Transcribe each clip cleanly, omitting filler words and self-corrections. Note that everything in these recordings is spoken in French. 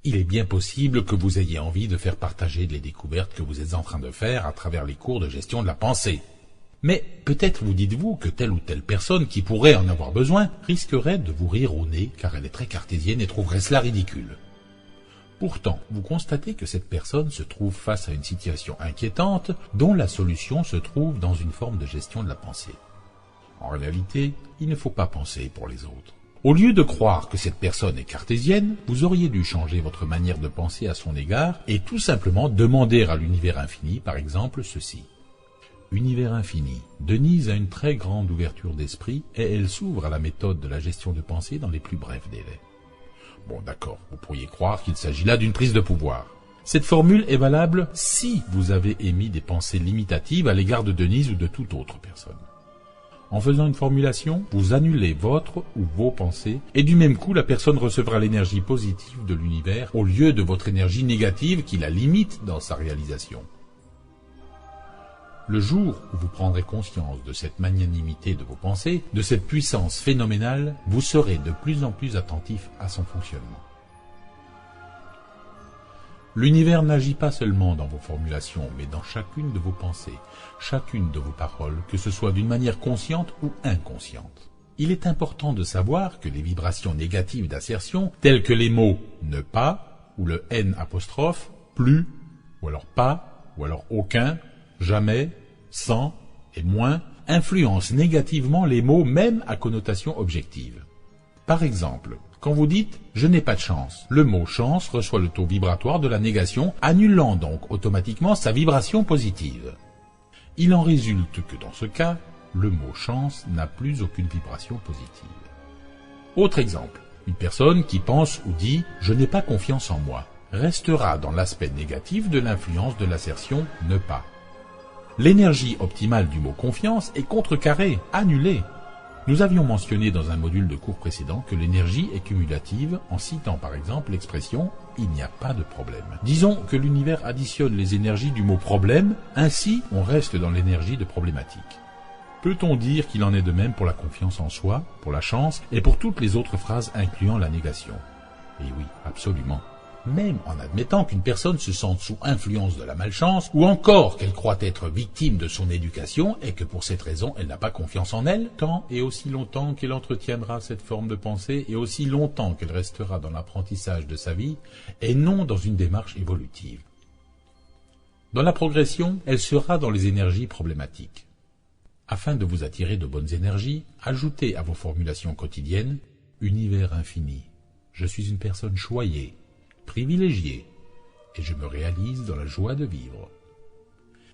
Il est bien possible que vous ayez envie de faire partager les découvertes que vous êtes en train de faire à travers les cours de gestion de la pensée. Mais peut-être vous dites-vous que telle ou telle personne qui pourrait en avoir besoin risquerait de vous rire au nez car elle est très cartésienne et trouverait cela ridicule. Pourtant, vous constatez que cette personne se trouve face à une situation inquiétante dont la solution se trouve dans une forme de gestion de la pensée. En réalité, il ne faut pas penser pour les autres. Au lieu de croire que cette personne est cartésienne, vous auriez dû changer votre manière de penser à son égard et tout simplement demander à l'univers infini, par exemple, ceci. Univers infini, Denise a une très grande ouverture d'esprit et elle s'ouvre à la méthode de la gestion de pensée dans les plus brefs délais. Bon, d'accord, vous pourriez croire qu'il s'agit là d'une prise de pouvoir. Cette formule est valable si vous avez émis des pensées limitatives à l'égard de Denise ou de toute autre personne. En faisant une formulation, vous annulez votre ou vos pensées et du même coup, la personne recevra l'énergie positive de l'univers au lieu de votre énergie négative qui la limite dans sa réalisation. Le jour où vous prendrez conscience de cette magnanimité de vos pensées, de cette puissance phénoménale, vous serez de plus en plus attentif à son fonctionnement. L'univers n'agit pas seulement dans vos formulations, mais dans chacune de vos pensées, chacune de vos paroles, que ce soit d'une manière consciente ou inconsciente. Il est important de savoir que les vibrations négatives d'assertion, telles que les mots « ne pas » ou le « n'», « plus » ou alors « pas » ou alors « aucun », « jamais », « sans » et « moins » influencent négativement les mots même à connotation objective. Par exemple, quand vous dites « je n'ai pas de chance », le mot « chance » reçoit le taux vibratoire de la négation, annulant donc automatiquement sa vibration positive. Il en résulte que dans ce cas, le mot « chance » n'a plus aucune vibration positive. Autre exemple, une personne qui pense ou dit « je n'ai pas confiance en moi » restera dans l'aspect négatif de l'influence de l'assertion « ne pas ». L'énergie optimale du mot « confiance » est contrecarrée, annulée. Nous avions mentionné dans un module de cours précédent que l'énergie est cumulative en citant par exemple l'expression « il n'y a pas de problème ». Disons que l'univers additionne les énergies du mot « problème », ainsi on reste dans l'énergie de problématique. Peut-on dire qu'il en est de même pour la confiance en soi, pour la chance et pour toutes les autres phrases incluant la négation? Et oui, absolument. Même en admettant qu'une personne se sente sous influence de la malchance, ou encore qu'elle croit être victime de son éducation et que pour cette raison elle n'a pas confiance en elle, tant et aussi longtemps qu'elle entretiendra cette forme de pensée et aussi longtemps qu'elle restera dans l'apprentissage de sa vie et non dans une démarche évolutive. Dans la progression, elle sera dans les énergies problématiques. Afin de vous attirer de bonnes énergies, ajoutez à vos formulations quotidiennes « Univers infini, je suis une personne choyée, privilégié, et je me réalise dans la joie de vivre. »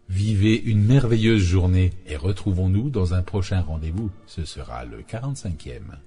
Vivez une merveilleuse journée et retrouvons-nous dans un prochain rendez-vous. Ce sera le 45e.